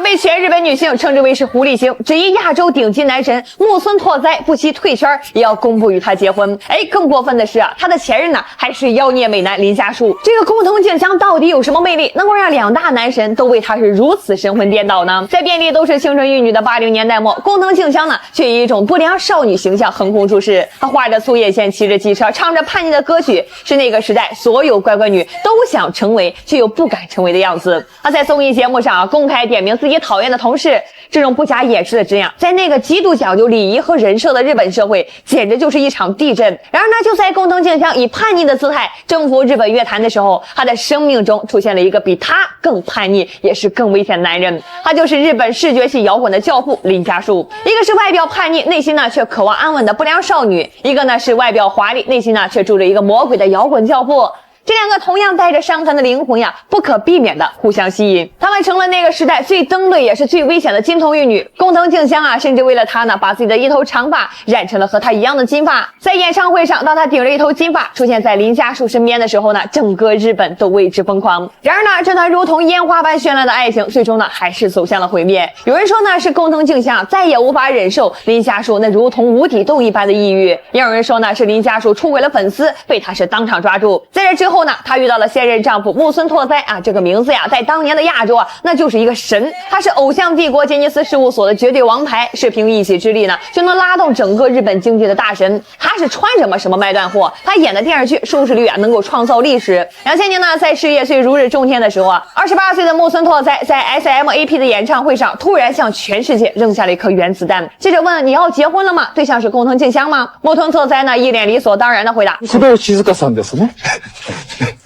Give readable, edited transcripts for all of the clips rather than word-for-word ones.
被全日本女性称之为是狐狸精，只因亚洲顶级男神木村拓哉不惜退圈也要公布与他结婚。更过分的是他的前任呢还是妖孽美男林家树。这个工藤静香到底有什么魅力，能够让两大男神都为他是如此神魂颠倒呢？在遍地都是青春玉女的80年代末，工藤静香呢却以一种不良少女形象横空出世。她画着粗眼线，骑着机车，唱着叛逆的歌曲，是那个时代所有乖乖女都想成为却又不敢成为的样子。她在综艺节目上公开点名自己讨厌的同事，这种不假掩饰的这样，在那个极度讲究礼仪和人设的日本社会，简直就是一场地震。然而呢，就在工藤静香以叛逆的姿态征服日本乐坛的时候，她的生命中出现了一个比她更叛逆也是更危险的男人，他就是日本视觉系摇滚的教父林家树。一个是外表叛逆，内心呢却渴望安稳的不良少女，一个呢是外表华丽，内心呢却住着一个魔鬼的摇滚教父。这两个同样带着伤痕的灵魂呀，不可避免的互相吸引，他们成了那个时代最登对也是最危险的金童玉女。工藤静香啊，甚至为了他呢，把自己的一头长发染成了和他一样的金发。在演唱会上，当他顶着一头金发出现在林家树身边的时候呢，整个日本都为之疯狂。然而呢，这段如同烟花般绚烂的爱情，最终呢还是走向了毁灭。有人说呢，是工藤静香再也无法忍受林家树那如同无底洞一般的抑郁；也有人说呢，是林家树出轨了粉丝，被他是当场抓住。在这之后呢，她遇到了现任丈夫木村拓哉啊，这个名字呀，在当年的亚洲啊，那就是一个神。他是偶像帝国杰尼斯事务所的绝对王牌，是凭一己之力呢，就能拉动整个日本经济的大神。他是穿什么卖断货，他演的电视剧收视率啊，能够创造历史。2000年呢，在事业最如日中天的时候啊，28岁的木村拓哉在 SMAP 的演唱会上，突然向全世界扔下了一颗原子弹。记者问：“你要结婚了吗？”对象是工藤静香吗？木村拓哉呢，一脸理所当然的回答：“小林静香さんですね。”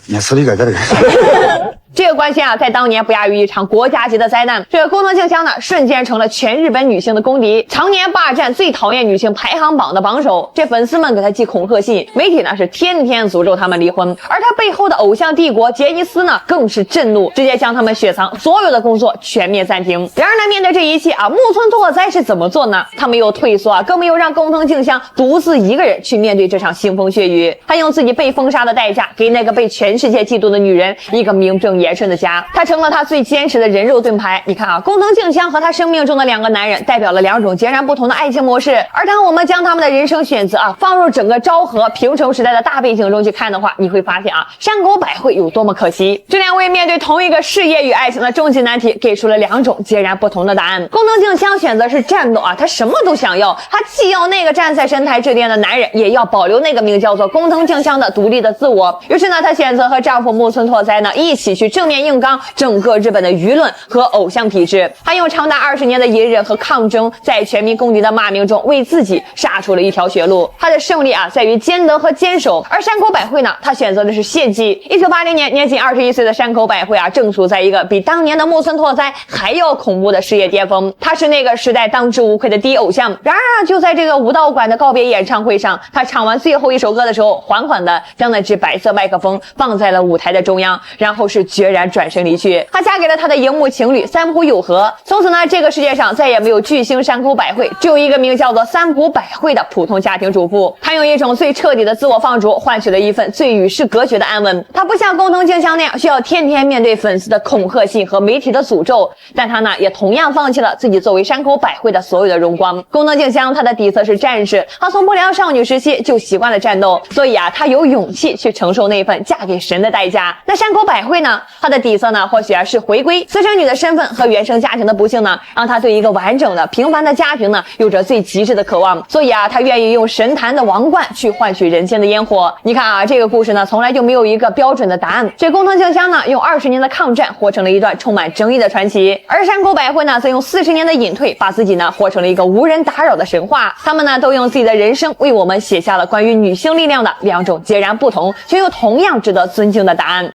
いや、それ以外誰が这个关系啊，在当年不亚于一场国家级的灾难。这个工藤静香呢，瞬间成了全日本女性的公敌，常年霸占最讨厌女性排行榜的榜首。这粉丝们给她寄恐吓信，媒体呢是天天诅咒他们离婚。而她背后的偶像帝国杰尼斯呢，更是震怒，直接将他们雪藏，所有的工作全面暂停。然而呢，面对这一切啊，木村拓哉是怎么做呢？他没有退缩啊，更没有让工藤静香独自一个人去面对这场腥风血雨。他用自己被封杀的代价，给那个被全世界嫉妒的女人一个名正言顺的家。他成了他最坚实的人肉盾牌。你看啊，工藤静香和他生命中的两个男人代表了两种截然不同的爱情模式。而当我们将他们的人生选择啊放入整个昭和平成时代的大背景中去看的话，你会发现啊，山口百惠有多么可惜。这两位面对同一个事业与爱情的终极难题，给出了两种截然不同的答案。工藤静香选择是战斗啊，她什么都想要，她既要那个站在神台之巅的男人，也要保留那个名叫做工藤静香的独立的自我。于是呢，她选择和丈夫木村拓哉呢一起去正面硬刚整个日本的舆论和偶像体制。她用长达20年的隐忍和抗争，在全民公敌的骂名中为自己杀出了一条血路。她的胜利啊在于坚德和坚守。而山口百惠呢，她选择的是献祭。1980年年仅21岁的山口百惠啊，正处在一个比当年的木村拓哉还要恐怖的事业巅峰。她是那个时代当之无愧的第一偶像。然而啊，就在这个武道馆的告别演唱会上，她唱完最后一首歌的时候，缓缓的将那只白色麦克风放在了舞台的中央，然后是决然转身离去。她嫁给了她的荧幕情侣三浦友和。从此呢，这个世界上再也没有巨星山口百惠，只有一个名叫做三浦百惠的普通家庭主妇。她用一种最彻底的自我放逐，换取了一份最与世隔绝的安稳。她不像工藤静香那样需要天天面对粉丝的恐吓信和媒体的诅咒，但她呢也同样放弃了自己作为山口百惠的所有的荣光。工藤静香她的底色是战士，她从不良少女时期就习惯了战斗，所以啊，她有勇气去承受那份嫁给神的代价。那山口百惠呢，她的底色呢或许是回归私生女的身份和原生家庭的不幸呢，让她对一个完整的平凡的家庭呢有着最极致的渴望，所以啊，她愿意用神坛的王冠去换取人间的烟火。你看啊，这个故事呢从来就没有一个标准的答案。这工藤静香呢用20年的抗战活成了一段充满争议的传奇，而山口百惠呢则用40年的隐退把自己呢活成了一个无人打扰的神话。他们呢都用自己的人生为我们写下了关于女性力量的两种截然不同却又同样值得尊敬的答案。